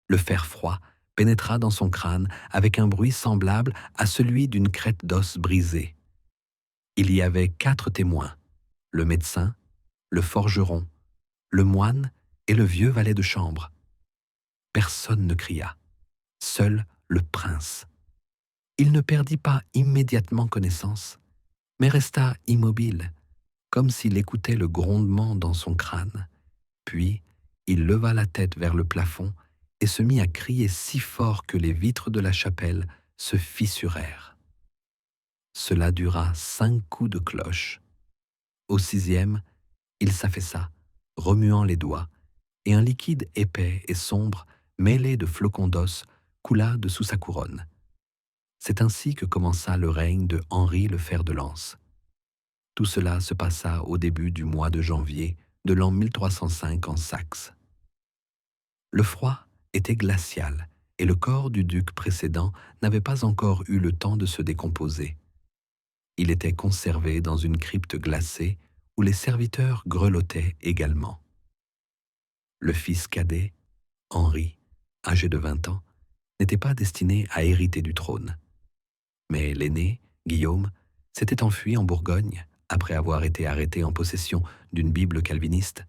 Le fer froid pénétra dans son crâne avec un bruit semblable à celui d'une crête d'os brisée. Il y avait 4 témoins, le médecin, le forgeron, le moine et le vieux valet de chambre. Personne ne cria, seul le prince. Il ne perdit pas immédiatement connaissance, mais resta immobile, comme s'il écoutait le grondement dans son crâne. Puis, il leva la tête vers le plafond et se mit à crier si fort que les vitres de la chapelle se fissurèrent. Cela dura 5 coups de cloche. Au 6e, il s'affaissa, remuant les doigts, et un liquide épais et sombre, mêlé de flocons d'os, coula dessous sa couronne. C'est ainsi que commença le règne de Henri le Fer de Lance. Tout cela se passa au début du mois de janvier de l'an 1305 en Saxe. Le froid était glacial et le corps du duc précédent n'avait pas encore eu le temps de se décomposer. Il était conservé dans une crypte glacée où les serviteurs grelottaient également. Le fils cadet, Henri, âgé de 20 ans, n'était pas destiné à hériter du trône. Mais l'aîné, Guillaume, s'était enfui en Bourgogne après avoir été arrêté en possession d'une Bible calviniste.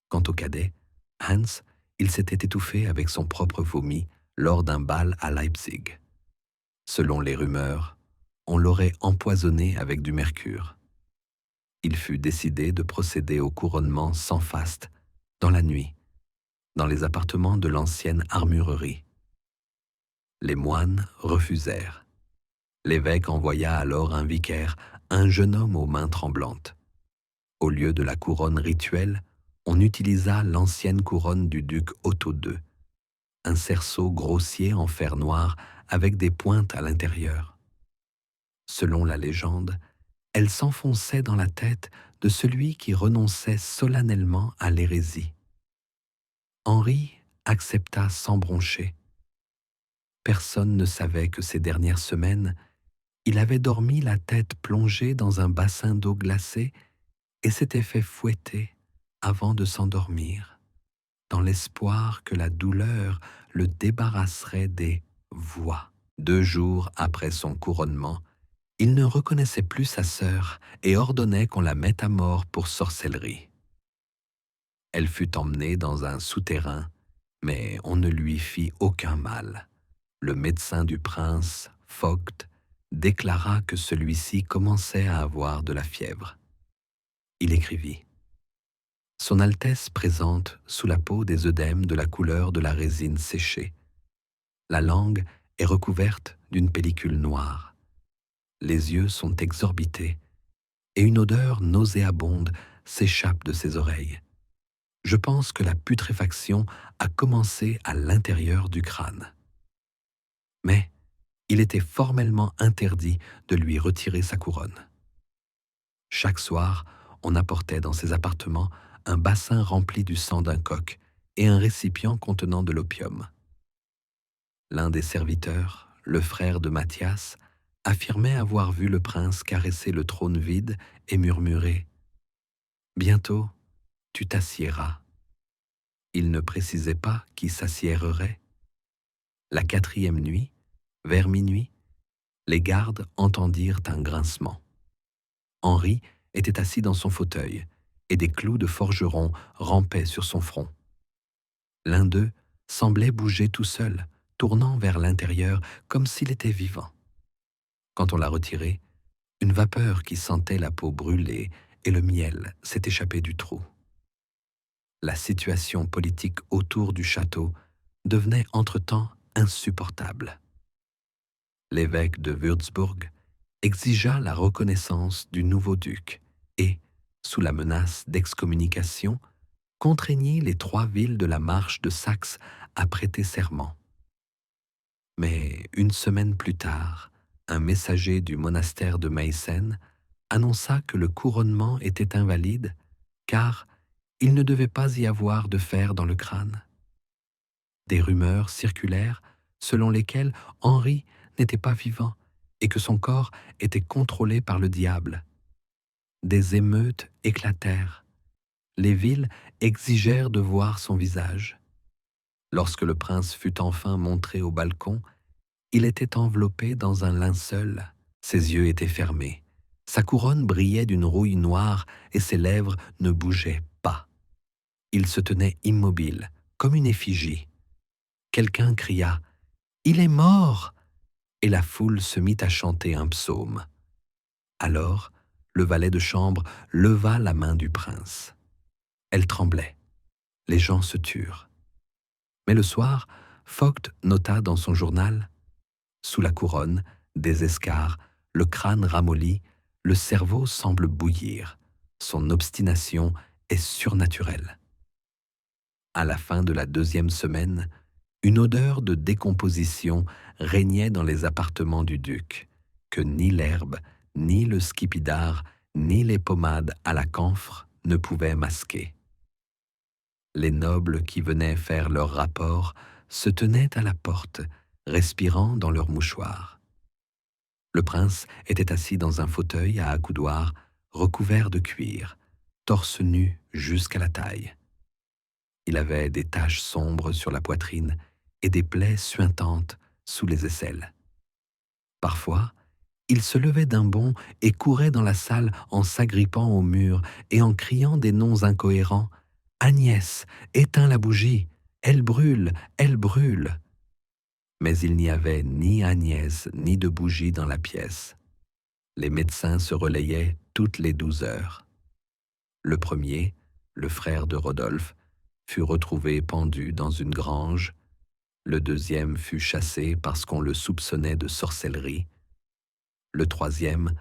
Quant au cadet, Hans, il s'était étouffé avec son propre vomi lors d'un bal à Leipzig. Selon les rumeurs, on l'aurait empoisonné avec du mercure. Il fut décidé de procéder au couronnement sans faste, dans la nuit, dans les appartements de l'ancienne armurerie. Les moines refusèrent. L'évêque envoya alors un vicaire, un jeune homme aux mains tremblantes. Au lieu de la couronne rituelle, on utilisa l'ancienne couronne du duc Otto II, un cerceau grossier en fer noir avec des pointes à l'intérieur. Selon la légende, elle s'enfonçait dans la tête de celui qui renonçait solennellement à l'hérésie. Henri accepta sans broncher. Personne ne savait que ces dernières semaines, il avait dormi la tête plongée dans un bassin d'eau glacée et s'était fait fouetter avant de s'endormir, dans l'espoir que la douleur le débarrasserait des voix. 2 jours après son couronnement, il ne reconnaissait plus sa sœur et ordonnait qu'on la mette à mort pour sorcellerie. Elle fut emmenée dans un souterrain, mais on ne lui fit aucun mal. Le médecin du prince, Vogt, déclara que celui-ci commençait à avoir de la fièvre. Il écrivit « Son Altesse présente sous la peau des œdèmes de la couleur de la résine séchée. La langue est recouverte d'une pellicule noire. Les yeux sont exorbités et une odeur nauséabonde s'échappe de ses oreilles. Je pense que la putréfaction a commencé à l'intérieur du crâne. » Mais il était formellement interdit de lui retirer sa couronne. Chaque soir, on apportait dans ses appartements un bassin rempli du sang d'un coq et un récipient contenant de l'opium. L'un des serviteurs, le frère de Mathias, affirmait avoir vu le prince caresser le trône vide et murmurer « Bientôt, tu t'assiéras ». Il ne précisait pas qui s'assiérerait. La 4e nuit, vers minuit, les gardes entendirent un grincement. Henri était assis dans son fauteuil et des clous de forgeron rampaient sur son front. L'un d'eux semblait bouger tout seul, tournant vers l'intérieur comme s'il était vivant. Quand on l'a retiré, une vapeur qui sentait la peau brûlée et le miel s'est échappée du trou. La situation politique autour du château devenait entre-temps insupportable. L'évêque de Würzburg exigea la reconnaissance du nouveau duc et, sous la menace d'excommunication, contraignit les 3 villes de la Marche de Saxe à prêter serment. Mais une semaine plus tard, un messager du monastère de Meissen annonça que le couronnement était invalide car il ne devait pas y avoir de fer dans le crâne. Des rumeurs circulèrent selon lesquelles Henri n'était pas vivant et que son corps était contrôlé par le diable. Des émeutes éclatèrent. Les villes exigèrent de voir son visage. Lorsque le prince fut enfin montré au balcon, il était enveloppé dans un linceul, ses yeux étaient fermés, sa couronne brillait d'une rouille noire et ses lèvres ne bougeaient pas. Il se tenait immobile, comme une effigie. Quelqu'un cria « Il est mort !» et la foule se mit à chanter un psaume. Alors, le valet de chambre leva la main du prince. Elle tremblait. Les gens se turent. Mais le soir, Vogt nota dans son journal « Sous la couronne, des escarres, le crâne ramolli, le cerveau semble bouillir. Son obstination est surnaturelle. » À la fin de la 2e semaine, une odeur de décomposition régnait dans les appartements du duc, que ni l'herbe, ni le skipidar, ni les pommades à la camphre ne pouvaient masquer. Les nobles qui venaient faire leur rapport se tenaient à la porte, respirant dans leurs mouchoirs. Le prince était assis dans un fauteuil à accoudoir, recouvert de cuir, torse nu jusqu'à la taille. Il avait des taches sombres sur la poitrine et des plaies suintantes sous les aisselles. Parfois, il se levait d'un bond et courait dans la salle en s'agrippant au mur et en criant des noms incohérents « Agnès, éteins la bougie, elle brûle, elle brûle !» Mais il n'y avait ni Agnès ni de bougie dans la pièce. Les médecins se relayaient toutes les 12 heures. Le premier, le frère de Rodolphe, fut retrouvé pendu dans une grange. Le deuxième fut chassé parce qu'on le soupçonnait de sorcellerie. Le troisième,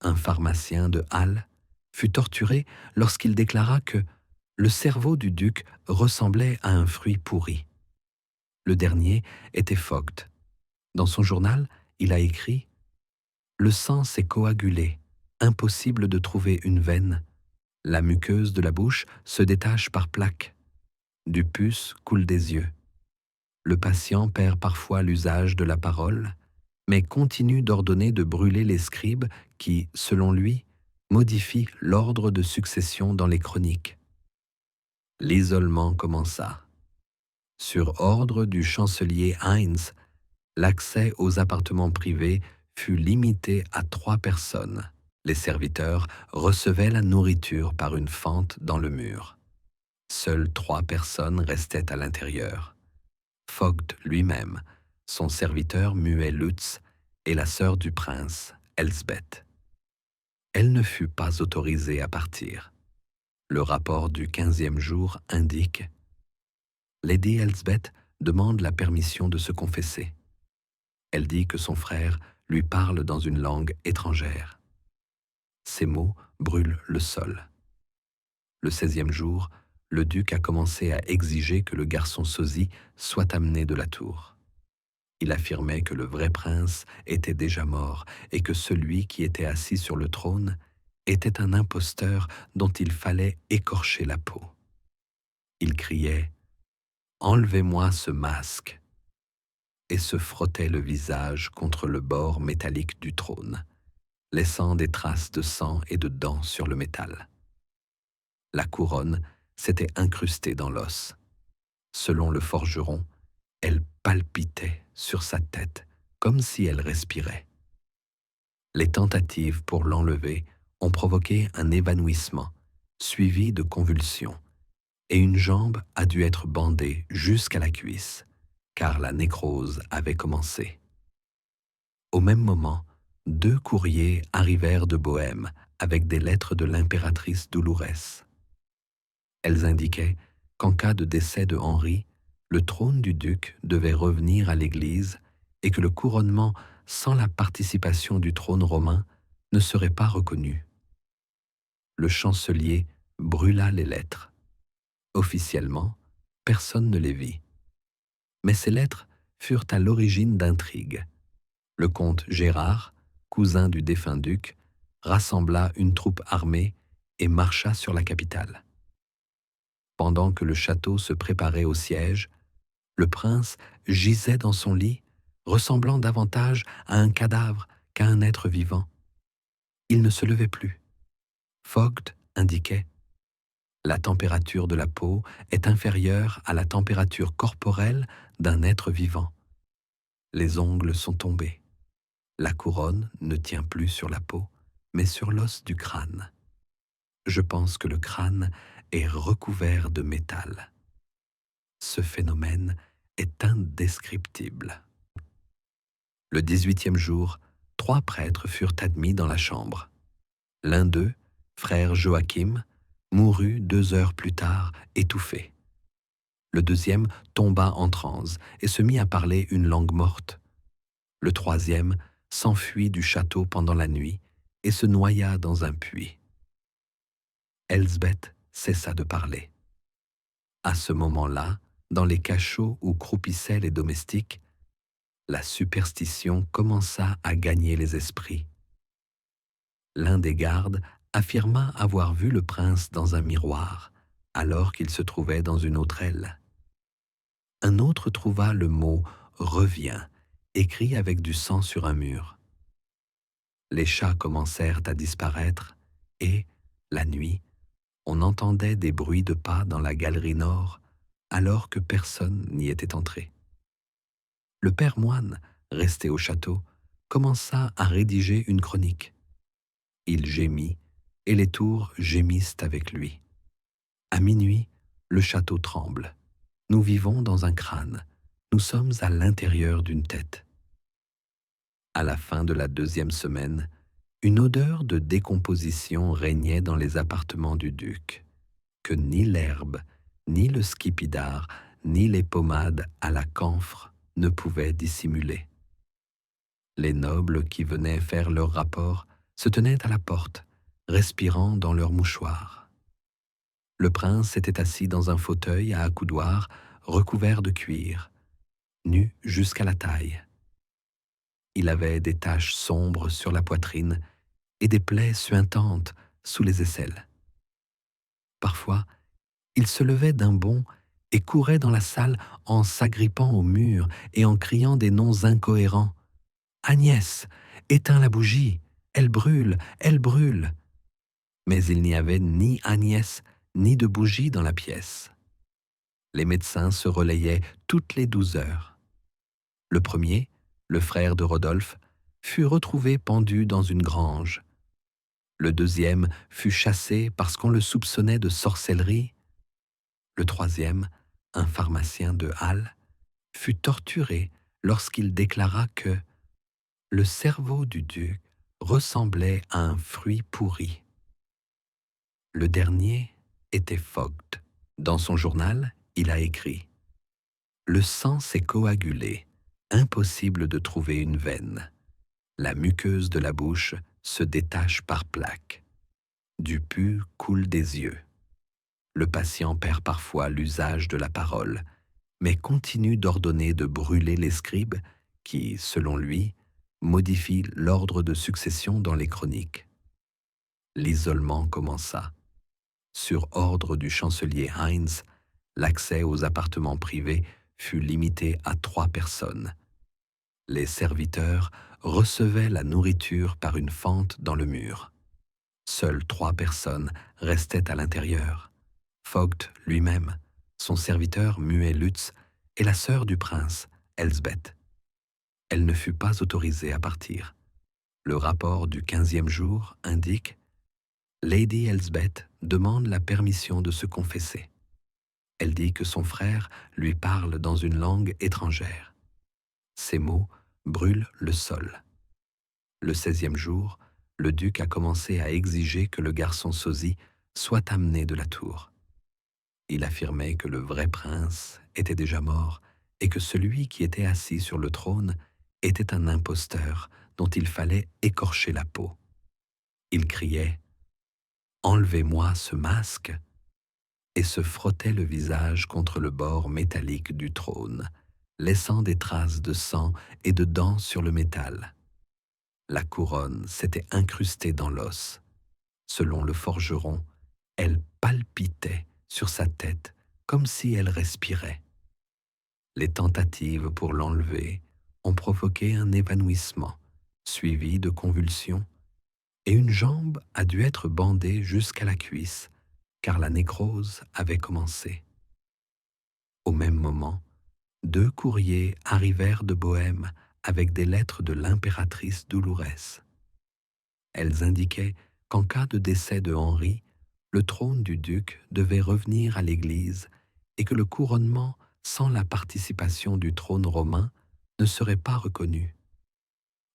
un pharmacien de Halle, fut torturé lorsqu'il déclara que le cerveau du duc ressemblait à un fruit pourri. Le dernier était Vogt. Dans son journal, il a écrit « Le sang s'est coagulé, impossible de trouver une veine. La muqueuse de la bouche se détache par plaques. Du pus coule des yeux. Le patient perd parfois l'usage de la parole, mais continue d'ordonner de brûler les scribes qui, selon lui, modifient l'ordre de succession dans les chroniques. » L'isolement commença. Sur ordre du chancelier Heinz, l'accès aux appartements privés fut limité à 3 personnes. Les serviteurs recevaient la nourriture par une fente dans le mur. Seules 3 personnes restaient à l'intérieur. Vogt lui-même, son serviteur muet Lutz et la sœur du prince, Elsbeth. Elle ne fut pas autorisée à partir. Le rapport du 15e jour indique « Lady Elsbeth demande la permission de se confesser. Elle dit que son frère lui parle dans une langue étrangère. Ces mots brûlent le sol. » Le 16e jour, le duc a commencé à exiger que le garçon sosie soit amené de la tour. Il affirmait que le vrai prince était déjà mort et que celui qui était assis sur le trône était un imposteur dont il fallait écorcher la peau. Il criait « Enlevez-moi ce masque !» et se frottait le visage contre le bord métallique du trône, laissant des traces de sang et de dents sur le métal. La couronne s'était incrustée dans l'os. Selon le forgeron, elle palpitait sur sa tête comme si elle respirait. Les tentatives pour l'enlever ont provoqué un évanouissement, suivi de convulsions, et une jambe a dû être bandée jusqu'à la cuisse, car la nécrose avait commencé. Au même moment, 2 courriers arrivèrent de Bohême avec des lettres de l'impératrice douloureuse. Elles indiquaient qu'en cas de décès de Henri, le trône du duc devait revenir à l'Église et que le couronnement sans la participation du trône romain ne serait pas reconnu. Le chancelier brûla les lettres. Officiellement, personne ne les vit. Mais ces lettres furent à l'origine d'intrigues. Le comte Gérard, cousin du défunt duc, rassembla une troupe armée et marcha sur la capitale. Pendant que le château se préparait au siège, le prince gisait dans son lit, ressemblant davantage à un cadavre qu'à un être vivant. Il ne se levait plus. Vogt indiquait La température de la peau est inférieure à la température corporelle d'un être vivant. Les ongles sont tombés. La couronne ne tient plus sur la peau, mais sur l'os du crâne. Je pense que le crâne est recouvert de métal. Ce phénomène est indescriptible. Le 18e jour, 3 prêtres furent admis dans la chambre. L'un d'eux, frère Joachim, mourut 2 heures plus tard, étouffé. Le deuxième tomba en transe et se mit à parler une langue morte. Le troisième s'enfuit du château pendant la nuit et se noya dans un puits. Elsbeth cessa de parler. À ce moment-là, dans les cachots où croupissaient les domestiques, la superstition commença à gagner les esprits. L'un des gardes affirma avoir vu le prince dans un miroir, alors qu'il se trouvait dans une autre aile. Un autre trouva le mot « reviens » écrit avec du sang sur un mur. Les chats commencèrent à disparaître et, la nuit, on entendait des bruits de pas dans la galerie nord, alors que personne n'y était entré. Le père moine, resté au château, commença à rédiger une chronique. Il gémit, et les tours gémissent avec lui. À minuit, le château tremble. Nous vivons dans un crâne. Nous sommes à l'intérieur d'une tête. À la fin de la 2e semaine, une odeur de décomposition régnait dans les appartements du duc, que ni l'herbe, ni le skipidar, ni les pommades à la camphre ne pouvaient dissimuler. Les nobles qui venaient faire leur rapport se tenaient à la porte, respirant dans leurs mouchoirs. Le prince était assis dans un fauteuil à accoudoir recouvert de cuir, nu jusqu'à la taille. Il avait des taches sombres sur la poitrine et des plaies suintantes sous les aisselles. Parfois, il se levait d'un bond et courait dans la salle en s'agrippant au mur et en criant des noms incohérents. « Agnès, éteins la bougie, elle brûle, elle brûle !» Mais il n'y avait ni Agnès ni de bougie dans la pièce. Les médecins se relayaient toutes les 12 heures. Le premier, le frère de Rodolphe, fut retrouvé pendu dans une grange. Le deuxième fut chassé parce qu'on le soupçonnait de sorcellerie. Le troisième, un pharmacien de Halle, fut torturé lorsqu'il déclara que le cerveau du duc ressemblait à un fruit pourri. Le dernier était Vogt. Dans son journal, il a écrit « Le sang s'est coagulé, impossible de trouver une veine. La muqueuse de la bouche se détache par plaques. Du pus coule des yeux. Le patient perd parfois l'usage de la parole, mais continue d'ordonner de brûler les scribes qui, selon lui, modifient l'ordre de succession dans les chroniques. » L'isolement commença. Sur ordre du chancelier Heinz, l'accès aux appartements privés fut limité à 3 personnes. Les serviteurs recevaient la nourriture par une fente dans le mur. Seules 3 personnes restaient à l'intérieur. Vogt lui-même, son serviteur muet Lutz et la sœur du prince, Elsbeth. Elle ne fut pas autorisée à partir. Le rapport du 15e jour indique « Lady Elsbeth demande la permission de se confesser. Elle dit que son frère lui parle dans une langue étrangère. Ces mots brûlent le sol. » Le 16e jour, le duc a commencé à exiger que le garçon sosie soit amené de la tour. Il affirmait que le vrai prince était déjà mort et que celui qui était assis sur le trône était un imposteur dont il fallait écorcher la peau. Il criait « Enlevez-moi ce masque !» et se frottait le visage contre le bord métallique du trône, laissant des traces de sang et de dents sur le métal. La couronne s'était incrustée dans l'os. Selon le forgeron, elle palpitait sur sa tête comme si elle respirait. Les tentatives pour l'enlever ont provoqué un évanouissement, suivi de convulsions, et une jambe a dû être bandée jusqu'à la cuisse car la nécrose avait commencé. Au même moment, 2 courriers arrivèrent de Bohême avec des lettres de l'impératrice Doulourès. Elles indiquaient qu'en cas de décès de Henri, le trône du duc devait revenir à l'Église et que le couronnement sans la participation du trône romain ne serait pas reconnu.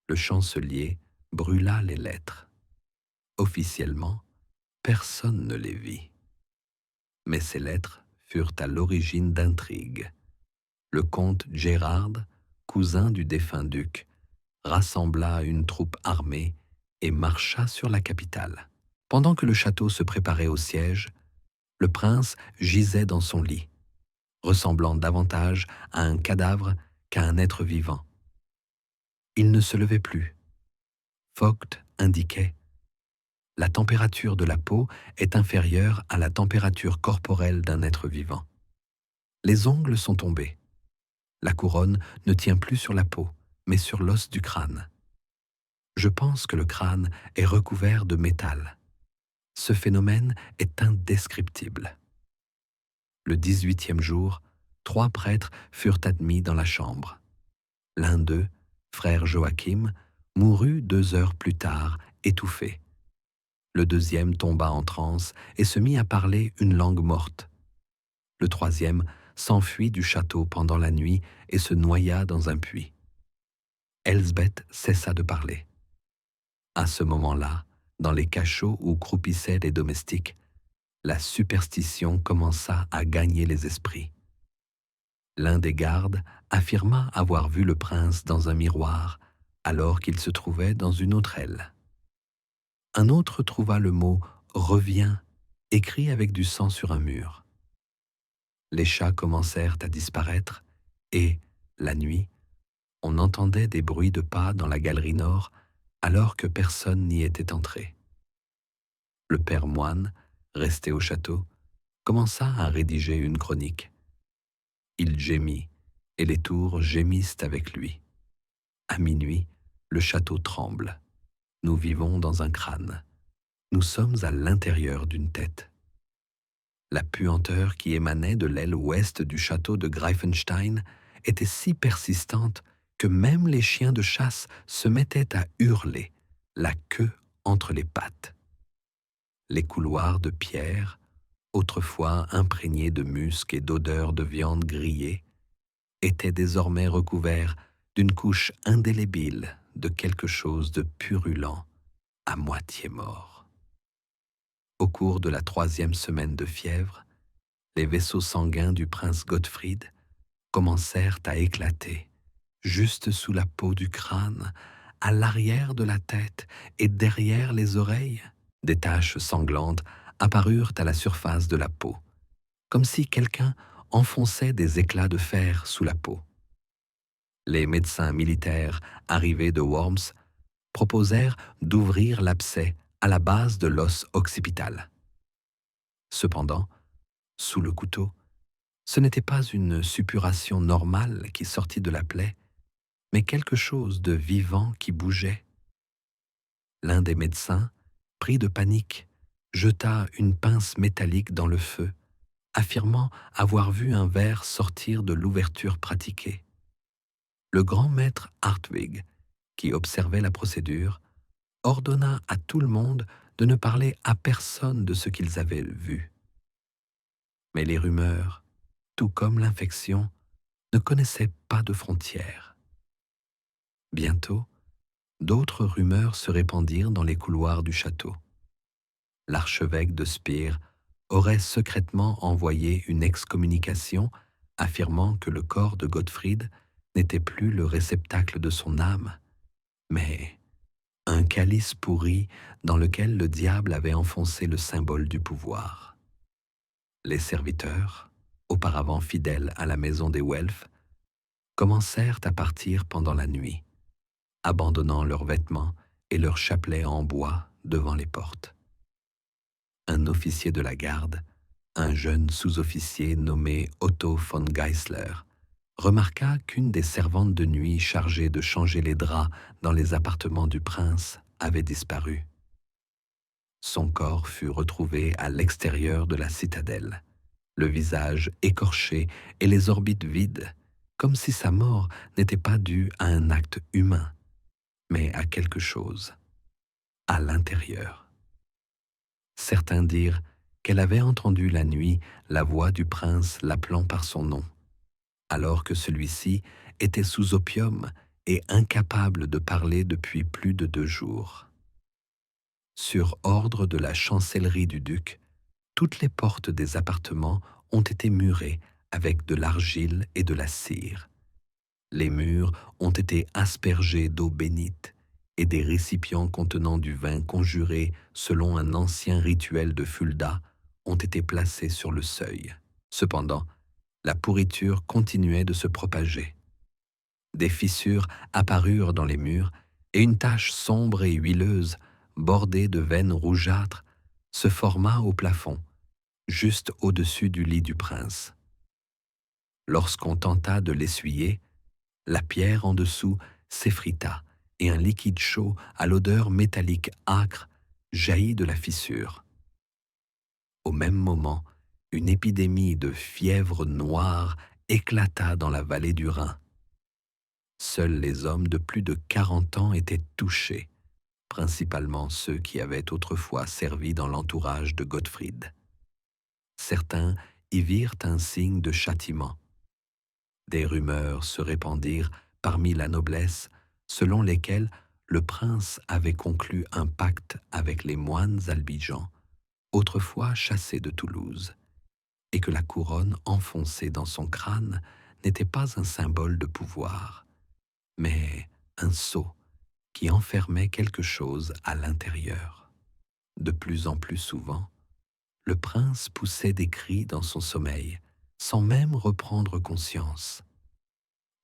Le chancelier brûla les lettres. Officiellement, personne ne les vit. Mais ces lettres furent à l'origine d'intrigues. Le comte Gérard, cousin du défunt duc, rassembla une troupe armée et marcha sur la capitale. Pendant que le château se préparait au siège, le prince gisait dans son lit, ressemblant davantage à un cadavre qu'à un être vivant. Il ne se levait plus. Vogt indiquait: la température de la peau est inférieure à la température corporelle d'un être vivant. Les ongles sont tombés. La couronne ne tient plus sur la peau, mais sur l'os du crâne. Je pense que le crâne est recouvert de métal. Ce phénomène est indescriptible. Le 18e jour, 3 prêtres furent admis dans la chambre. L'un d'eux, frère Joachim, mourut 2 heures plus tard, étouffé. Le deuxième tomba en transe et se mit à parler une langue morte. Le troisième s'enfuit du château pendant la nuit et se noya dans un puits. Elsbeth cessa de parler. À ce moment-là, dans les cachots où croupissaient les domestiques, la superstition commença à gagner les esprits. L'un des gardes affirma avoir vu le prince dans un miroir alors qu'il se trouvait dans une autre aile. Un autre trouva le mot « reviens » écrit avec du sang sur un mur. Les chats commencèrent à disparaître et, la nuit, on entendait des bruits de pas dans la galerie nord alors que personne n'y était entré. Le père moine, resté au château, commença à rédiger une chronique. Il gémit, et les tours gémissent avec lui. À minuit, le château tremble. Nous vivons dans un crâne. Nous sommes à l'intérieur d'une tête. La puanteur qui émanait de l'aile ouest du château de Greifenstein était si persistante que même les chiens de chasse se mettaient à hurler, la queue entre les pattes. Les couloirs de pierre, autrefois imprégnés de musc et d'odeur de viande grillée, étaient désormais recouverts d'une couche indélébile de quelque chose de purulent, à moitié mort. Au cours de la 3e semaine de fièvre, les vaisseaux sanguins du prince Gottfried commencèrent à éclater, juste sous la peau du crâne, à l'arrière de la tête et derrière les oreilles. Des taches sanglantes apparurent à la surface de la peau, comme si quelqu'un enfonçait des éclats de fer sous la peau. Les médecins militaires arrivés de Worms proposèrent d'ouvrir l'abcès à la base de l'os occipital. Cependant, sous le couteau, ce n'était pas une suppuration normale qui sortit de la plaie, mais quelque chose de vivant qui bougeait. L'un des médecins, pris de panique, jeta une pince métallique dans le feu, affirmant avoir vu un ver sortir de l'ouverture pratiquée. Le grand maître Hartwig, qui observait la procédure, ordonna à tout le monde de ne parler à personne de ce qu'ils avaient vu. Mais les rumeurs, tout comme l'infection, ne connaissaient pas de frontières. Bientôt, d'autres rumeurs se répandirent dans les couloirs du château. L'archevêque de Spire aurait secrètement envoyé une excommunication affirmant que le corps de Gottfried n'était plus le réceptacle de son âme, mais un calice pourri dans lequel le diable avait enfoncé le symbole du pouvoir. Les serviteurs, auparavant fidèles à la maison des Welf, commencèrent à partir pendant la nuit, abandonnant leurs vêtements et leurs chapelets en bois devant les portes. Un officier de la garde, un jeune sous-officier nommé Otto von Geisler, remarqua qu'une des servantes de nuit chargées de changer les draps dans les appartements du prince avait disparu. Son corps fut retrouvé à l'extérieur de la citadelle, le visage écorché et les orbites vides, comme si sa mort n'était pas due à un acte humain, mais à quelque chose, à l'intérieur. Certains dirent qu'elle avait entendu la nuit la voix du prince l'appelant par son nom, alors que celui-ci était sous opium et incapable de parler depuis plus de 2 jours. Sur ordre de la chancellerie du duc, toutes les portes des appartements ont été murées avec de l'argile et de la cire. Les murs ont été aspergés d'eau bénite et des récipients contenant du vin conjuré selon un ancien rituel de Fulda ont été placés sur le seuil. Cependant, la pourriture continuait de se propager. Des fissures apparurent dans les murs et une tache sombre et huileuse, bordée de veines rougeâtres, se forma au plafond, juste au-dessus du lit du prince. Lorsqu'on tenta de l'essuyer, la pierre en dessous s'effrita et un liquide chaud à l'odeur métallique âcre jaillit de la fissure. Au même moment, une épidémie de fièvre noire éclata dans la vallée du Rhin. Seuls les hommes de plus de 40 ans étaient touchés, principalement ceux qui avaient autrefois servi dans l'entourage de Gottfried. Certains y virent un signe de châtiment. Des rumeurs se répandirent parmi la noblesse selon lesquelles le prince avait conclu un pacte avec les moines albigeans, autrefois chassés de Toulouse, et que la couronne enfoncée dans son crâne n'était pas un symbole de pouvoir, mais un sceau qui enfermait quelque chose à l'intérieur. De plus en plus souvent, le prince poussait des cris dans son sommeil, sans même reprendre conscience.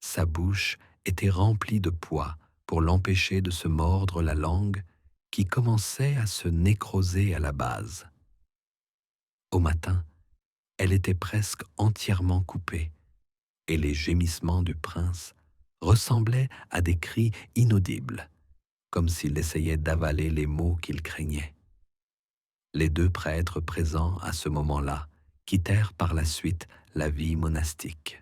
Sa bouche était remplie de poids pour l'empêcher de se mordre la langue qui commençait à se nécroser à la base. Au matin, elle était presque entièrement coupée, et les gémissements du prince ressemblaient à des cris inaudibles, comme s'il essayait d'avaler les mots qu'il craignait. Les 2 prêtres présents à ce moment-là quittèrent par la suite la vie monastique.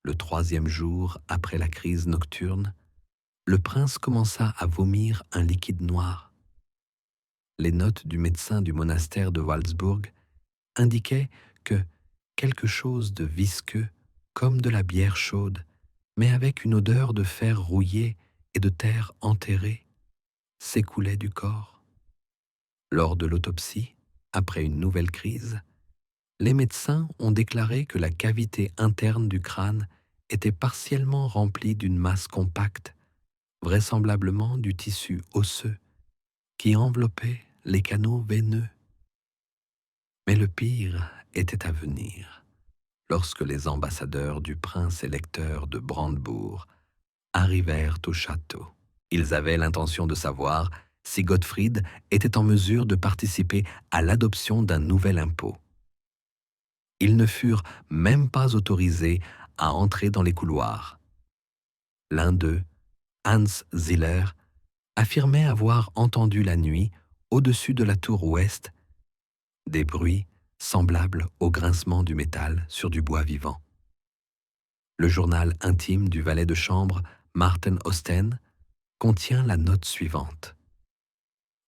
Le 3e jour après la crise nocturne, le prince commença à vomir un liquide noir. Les notes du médecin du monastère de Waldsburg indiquaient que quelque chose de visqueux, comme de la bière chaude, mais avec une odeur de fer rouillé et de terre enterrée, s'écoulait du corps. Lors de l'autopsie, après une nouvelle crise, les médecins ont déclaré que la cavité interne du crâne était partiellement remplie d'une masse compacte, vraisemblablement du tissu osseux, qui enveloppait les canaux veineux. Mais le pire était à venir, lorsque les ambassadeurs du prince électeur de Brandebourg arrivèrent au château. Ils avaient l'intention de savoir si Gottfried était en mesure de participer à l'adoption d'un nouvel impôt. Ils ne furent même pas autorisés à entrer dans les couloirs. L'un d'eux, Hans Ziller, affirmait avoir entendu la nuit, au-dessus de la tour ouest, des bruits semblables au grincement du métal sur du bois vivant. Le journal intime du valet de chambre, Martin Osten, contient la note suivante.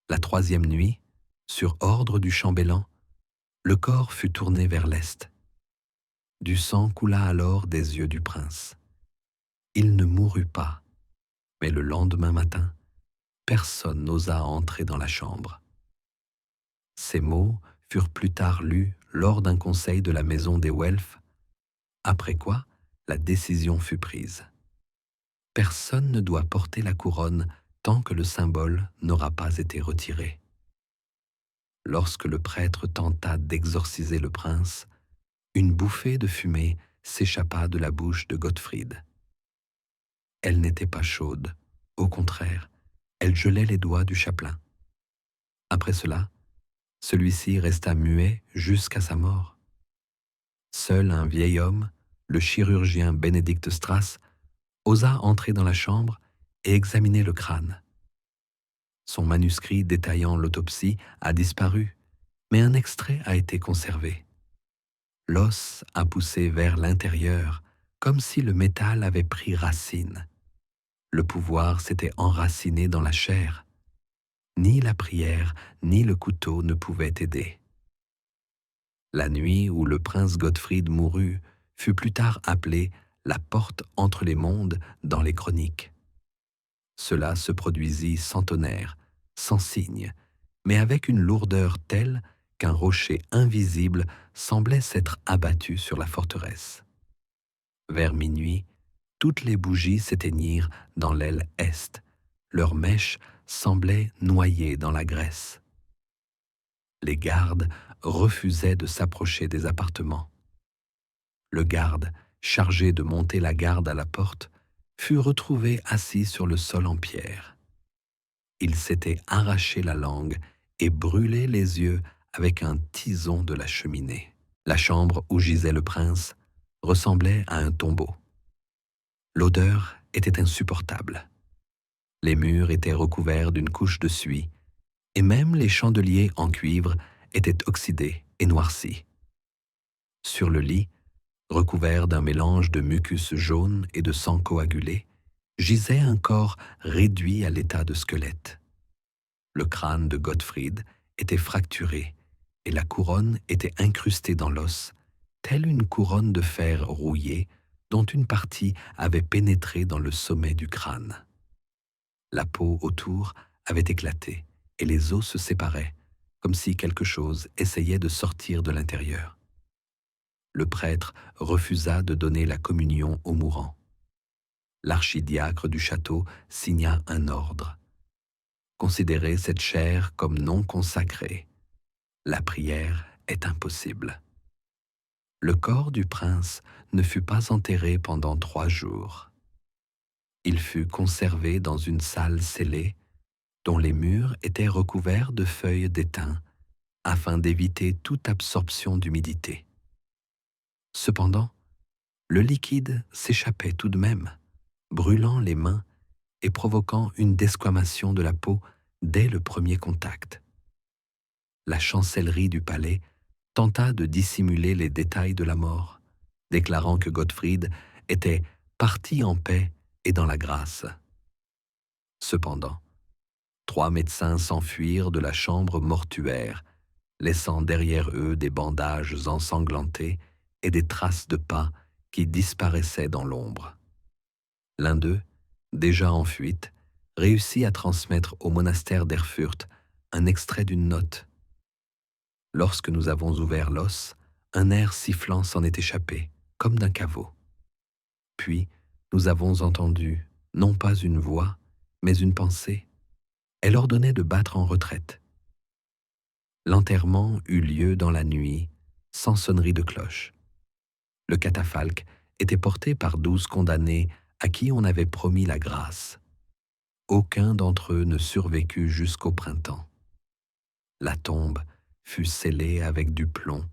La 3e nuit, sur ordre du chambellan, le corps fut tourné vers l'est. Du sang coula alors des yeux du prince. Il ne mourut pas, mais le lendemain matin, personne n'osa entrer dans la chambre. Ces mots furent plus tard lus lors d'un conseil de la maison des Welf, après quoi la décision fut prise. Personne ne doit porter la couronne tant que le symbole n'aura pas été retiré. Lorsque le prêtre tenta d'exorciser le prince, une bouffée de fumée s'échappa de la bouche de Gottfried. Elle n'était pas chaude, au contraire, elle gelait les doigts du chapelain. Après cela, celui-ci resta muet jusqu'à sa mort. Seul un vieil homme, le chirurgien Benedict Strass, osa entrer dans la chambre et examiner le crâne. Son manuscrit détaillant l'autopsie a disparu, mais un extrait a été conservé. L'os a poussé vers l'intérieur, comme si le métal avait pris racine. Le pouvoir s'était enraciné dans la chair. Ni la prière, ni le couteau ne pouvaient aider. La nuit où le prince Gottfried mourut fut plus tard appelée la porte entre les mondes dans les chroniques. Cela se produisit sans tonnerre, sans signe, mais avec une lourdeur telle qu'un rocher invisible semblait s'être abattu sur la forteresse. Vers minuit, toutes les bougies s'éteignirent dans l'aile est. Leurs mèches semblaient noyées dans la graisse. Les gardes refusaient de s'approcher des appartements. Le garde, chargé de monter la garde à la porte, fut retrouvé assis sur le sol en pierre. Il s'était arraché la langue et brûlé les yeux avec un tison de la cheminée. La chambre où gisait le prince ressemblait à un tombeau. L'odeur était insupportable. Les murs étaient recouverts d'une couche de suie, et même les chandeliers en cuivre étaient oxydés et noircis. Sur le lit, recouvert d'un mélange de mucus jaune et de sang coagulé, gisait un corps réduit à l'état de squelette. Le crâne de Gottfried était fracturé et la couronne était incrustée dans l'os, telle une couronne de fer rouillé dont une partie avait pénétré dans le sommet du crâne. La peau autour avait éclaté et les os se séparaient, comme si quelque chose essayait de sortir de l'intérieur. Le prêtre refusa de donner la communion aux mourants. L'archidiacre du château signa un ordre. Considérez cette chair comme non consacrée. La prière est impossible. Le corps du prince ne fut pas enterré pendant 3 jours. Il fut conservé dans une salle scellée dont les murs étaient recouverts de feuilles d'étain afin d'éviter toute absorption d'humidité. Cependant, le liquide s'échappait tout de même, brûlant les mains et provoquant une desquamation de la peau dès le premier contact. La chancellerie du palais tenta de dissimuler les détails de la mort, déclarant que Gottfried était parti en paix et dans la grâce. Cependant, 3 médecins s'enfuirent de la chambre mortuaire, laissant derrière eux des bandages ensanglantés et des traces de pas qui disparaissaient dans l'ombre. L'un d'eux, déjà en fuite, réussit à transmettre au monastère d'Erfurt un extrait d'une note. Lorsque nous avons ouvert l'os, un air sifflant s'en est échappé, comme d'un caveau. Puis, nous avons entendu, non pas une voix, mais une pensée. Elle ordonnait de battre en retraite. L'enterrement eut lieu dans la nuit, sans sonnerie de cloche. Le catafalque était porté par 12 condamnés à qui on avait promis la grâce. Aucun d'entre eux ne survécut jusqu'au printemps. La tombe fut scellée avec du plomb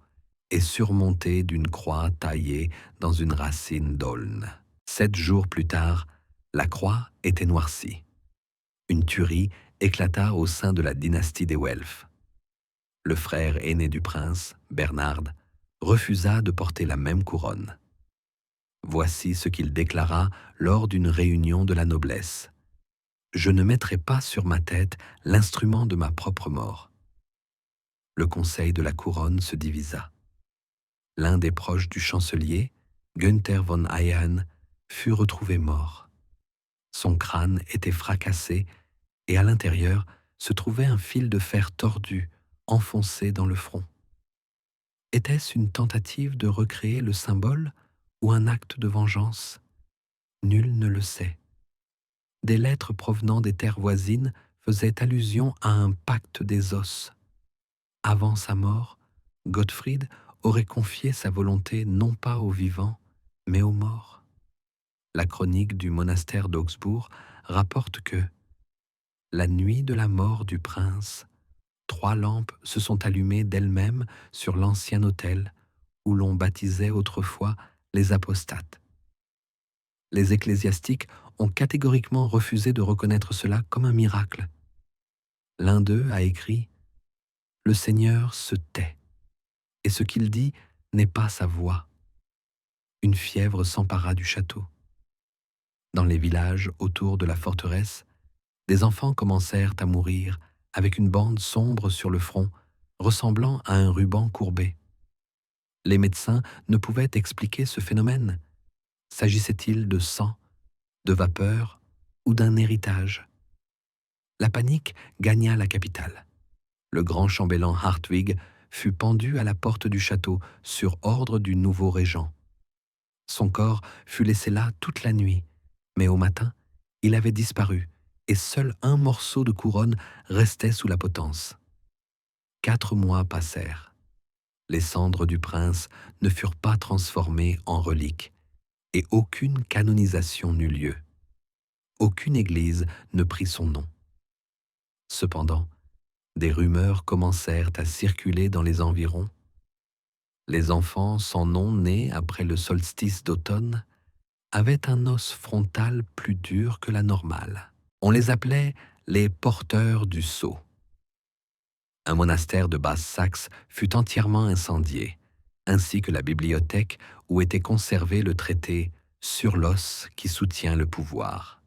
et surmontée d'une croix taillée dans une racine d'aulne. 7 jours plus tard, la croix était noircie. Une tuerie éclata au sein de la dynastie des Welf. Le frère aîné du prince, Bernard, refusa de porter la même couronne. Voici ce qu'il déclara lors d'une réunion de la noblesse. « Je ne mettrai pas sur ma tête l'instrument de ma propre mort. » Le conseil de la couronne se divisa. L'un des proches du chancelier, Günther von Ayhan, fut retrouvé mort. Son crâne était fracassé et à l'intérieur se trouvait un fil de fer tordu, enfoncé dans le front. Était-ce une tentative de recréer le symbole ou un acte de vengeance? Nul ne le sait. Des lettres provenant des terres voisines faisaient allusion à un pacte des os. Avant sa mort, Gottfried aurait confié sa volonté non pas aux vivants, mais aux morts. La chronique du monastère d'Augsbourg rapporte que, la nuit de la mort du prince, 3 lampes se sont allumées d'elles-mêmes sur l'ancien autel où l'on baptisait autrefois les apostates. Les ecclésiastiques ont catégoriquement refusé de reconnaître cela comme un miracle. L'un d'eux a écrit « Le Seigneur se tait, et ce qu'il dit n'est pas sa voix. » Une fièvre s'empara du château. Dans les villages autour de la forteresse, des enfants commencèrent à mourir avec une bande sombre sur le front, ressemblant à un ruban courbé. Les médecins ne pouvaient expliquer ce phénomène. S'agissait-il de sang, de vapeur ou d'un héritage? La panique gagna la capitale. Le grand chambellan Hartwig fut pendu à la porte du château sur ordre du nouveau régent. Son corps fut laissé là toute la nuit, mais au matin, il avait disparu et seul un morceau de couronne restait sous la potence. 4 mois passèrent. Les cendres du prince ne furent pas transformées en reliques et aucune canonisation n'eut lieu. Aucune église ne prit son nom. Cependant, des rumeurs commencèrent à circuler dans les environs. Les enfants sans nom nés après le solstice d'automne avaient un os frontal plus dur que la normale. On les appelait les porteurs du sceau. Un monastère de Basse-Saxe fut entièrement incendié, ainsi que la bibliothèque où était conservé le traité sur l'os qui soutient le pouvoir.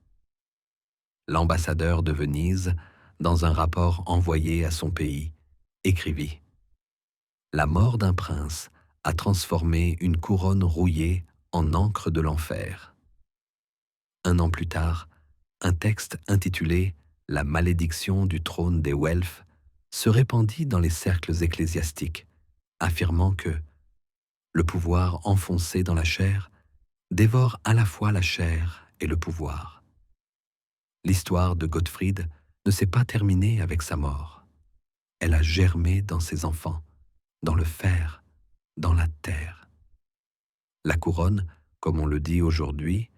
L'ambassadeur de Venise, dans un rapport envoyé à son pays, écrivit « La mort d'un prince a transformé une couronne rouillée en encre de l'enfer. » Un an plus tard, un texte intitulé « La malédiction du trône des Welfs » se répandit dans les cercles ecclésiastiques, affirmant que le pouvoir enfoncé dans la chair dévore à la fois la chair et le pouvoir. L'histoire de Gottfried ne s'est pas terminée avec sa mort. Elle a germé dans ses enfants, dans le fer, dans la terre. La couronne, comme on le dit aujourd'hui,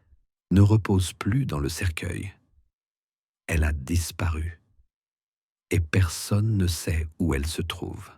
ne repose plus dans le cercueil. Elle a disparu, et personne ne sait où elle se trouve.